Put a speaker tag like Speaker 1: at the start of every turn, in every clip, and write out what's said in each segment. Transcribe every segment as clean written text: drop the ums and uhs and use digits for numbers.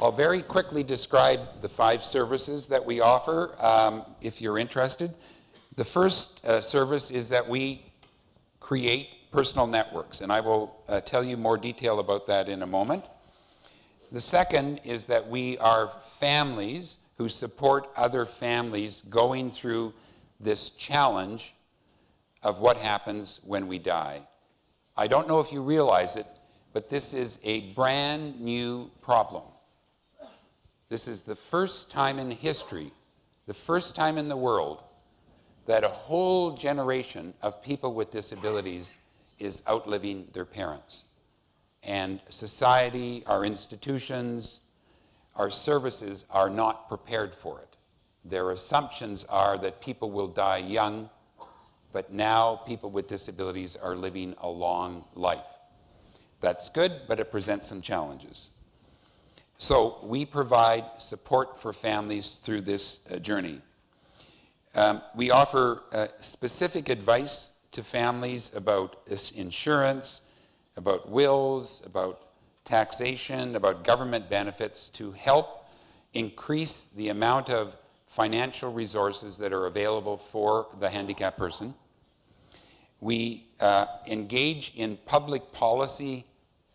Speaker 1: I'll very quickly describe the 5 services that we offer, if you're interested. The first service is that we create personal networks, and I will tell you more detail about that in a moment. The second is that we are families who support other families going through this challenge of what happens when we die. I don't know if you realize it, but this is a brand new problem. This is the first time in history, the first time in the world, that a whole generation of people with disabilities is outliving their parents. And society, our institutions, our services are not prepared for it. Their assumptions are that people will die young, but now people with disabilities are living a long life. That's good, but it presents some challenges. So we provide support for families through this journey. We offer specific advice to families about insurance, about wills, about taxation, about government benefits to help increase the amount of financial resources that are available for the handicapped person. We engage in public policy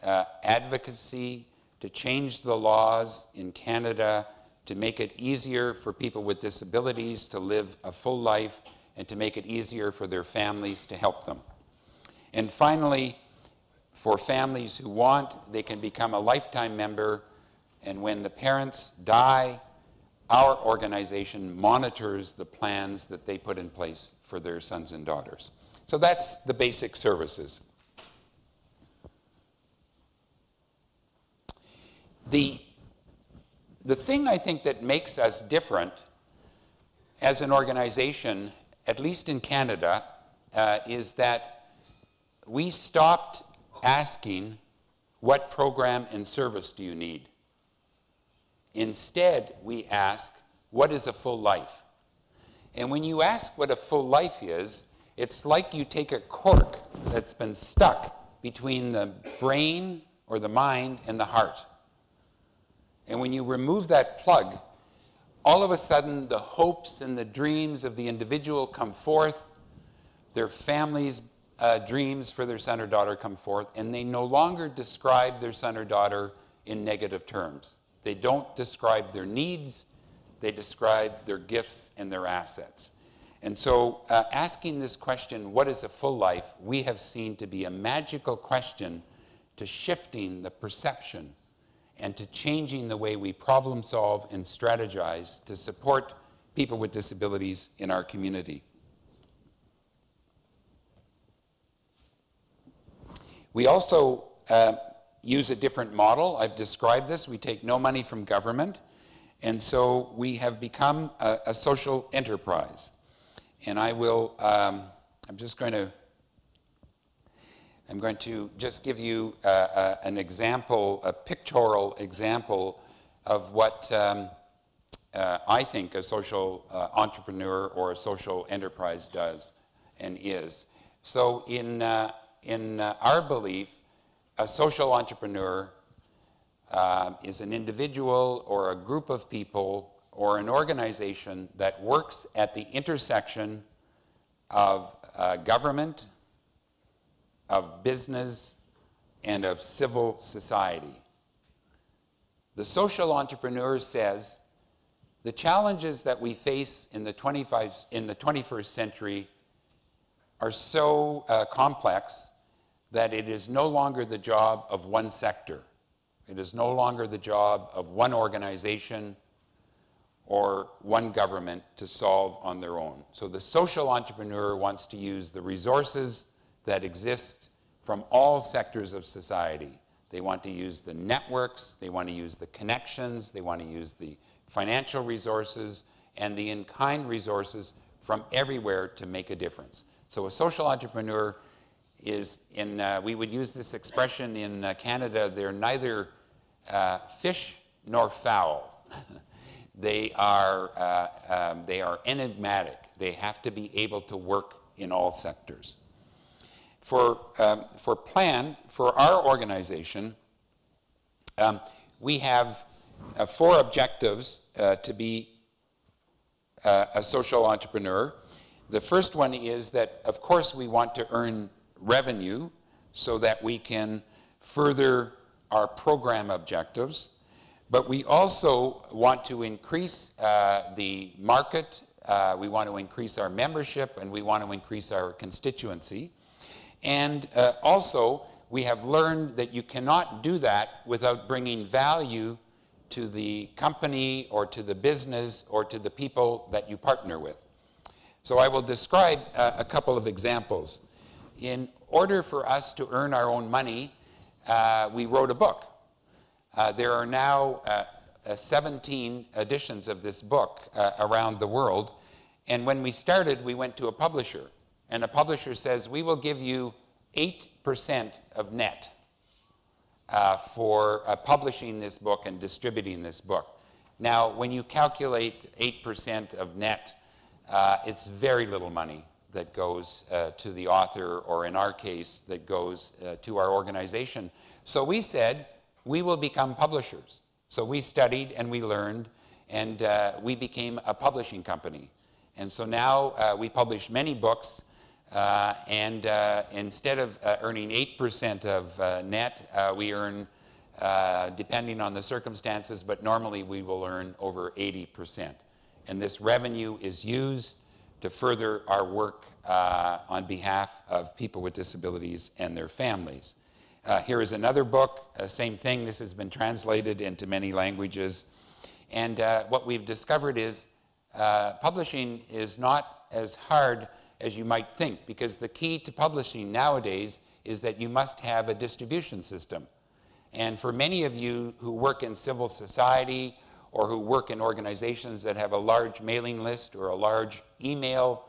Speaker 1: advocacy to change the laws in Canada to make it easier for people with disabilities to live a full life and to make it easier for their families to help them. And finally, for families who want, they can become a lifetime member, and when the parents die, our organization monitors the plans that they put in place for their sons and daughters. So that's the basic services. The thing I think that makes us different as an organization, at least in Canada, is that we stopped asking, what program and service do you need? Instead, we ask, what is a full life? And when you ask what a full life is, it's like you take a cork that's been stuck between the brain or the mind and the heart. And when you remove that plug, all of a sudden the hopes and the dreams of the individual come forth, their family's dreams for their son or daughter come forth, and they no longer describe their son or daughter in negative terms. They don't describe their needs, they describe their gifts and their assets. And so asking this question, what is a full life, we have seen to be a magical question to shifting the perception and to changing the way we problem solve and strategize to support people with disabilities in our community. We also use a different model. I've described this. We take no money from government, and so we have become a social enterprise. And I will, I'm going to just give you an example, a pictorial example of what I think a social entrepreneur or a social enterprise does and is. So in our belief, a social entrepreneur is an individual or a group of people or an organization that works at the intersection of government, of business, and of civil society. The social entrepreneur says the challenges that we face in the 21st century are so complex that it is no longer the job of one sector. It is no longer the job of one organization or one government to solve on their own. So the social entrepreneur wants to use the resources that exist from all sectors of society. They want to use the networks, they want to use the connections, they want to use the financial resources and the in-kind resources from everywhere to make a difference. So a social entrepreneur is, we would use this expression in Canada, they're neither fish nor fowl. They are enigmatic. They have to be able to work in all sectors. For our organization, we have 4 objectives to be a social entrepreneur. The first one is that, of course, we want to earn revenue so that we can further our program objectives, but we also want to increase the market, we want to increase our membership, and we want to increase our constituency. And also, we have learned that you cannot do that without bringing value to the company or to the business or to the people that you partner with. So I will describe a couple of examples. In order for us to earn our own money, we wrote a book. There are now 17 editions of this book around the world. And when we started, we went to a publisher. And a publisher says, we will give you 8% of net for publishing this book and distributing this book. Now, when you calculate 8% of net, it's very little money that goes to the author, or in our case, that goes to our organization. So we said, we will become publishers. So we studied and we learned, and we became a publishing company. And so now we publish many books, and instead of earning 8% of net, we earn, depending on the circumstances, but normally we will earn over 80%. And this revenue is used to further our work on behalf of people with disabilities and their families. Here is another book, same thing. This has been translated into many languages. And what we've discovered is publishing is not as hard as you might think, because the key to publishing nowadays is that you must have a distribution system. And for many of you who work in civil society or who work in organizations that have a large mailing list or a large email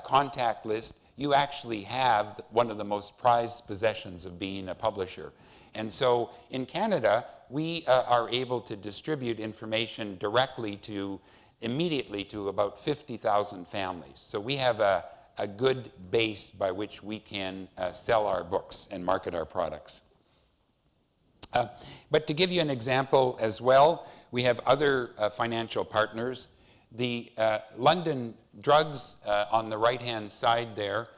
Speaker 1: contact list, you actually have one of the most prized possessions of being a publisher. And so in Canada, we are able to distribute information directly immediately to about 50,000 families. So we have a good base by which we can sell our books and market our products. But to give you an example as well, we have other financial partners. The London Drugs on the right-hand side there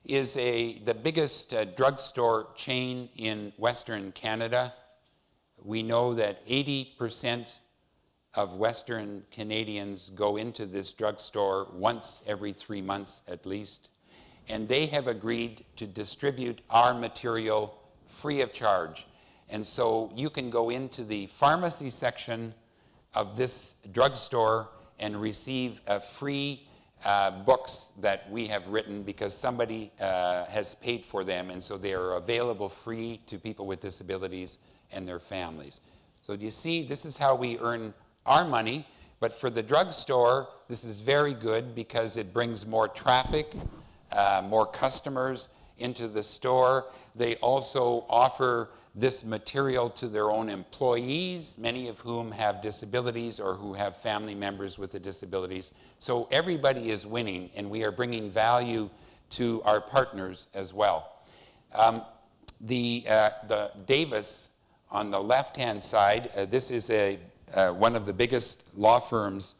Speaker 1: is the biggest drugstore chain in Western Canada. We know that 80% of Western Canadians go into this drugstore once every 3 months at least, and they have agreed to distribute our material free of charge. And so you can go into the pharmacy section of this drugstore and receive free books that we have written because somebody has paid for them, and so they are available free to people with disabilities and their families. So do you see, this is how we earn our money, but for the drugstore, this is very good because it brings more traffic, more customers into the store. They also offer this material to their own employees, many of whom have disabilities or who have family members with the disabilities. So everybody is winning, and we are bringing value to our partners as well. The Davis on the left-hand side, this is one of the biggest law firms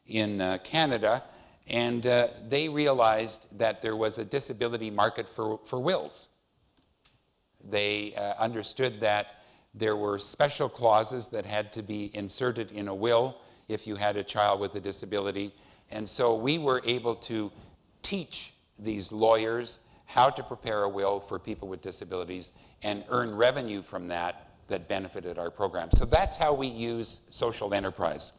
Speaker 1: in Canada, and they realized that there was a disability market for wills. They understood that there were special clauses that had to be inserted in a will if you had a child with a disability. And so we were able to teach these lawyers how to prepare a will for people with disabilities and earn revenue from that benefited our program. So that's how we use social enterprise.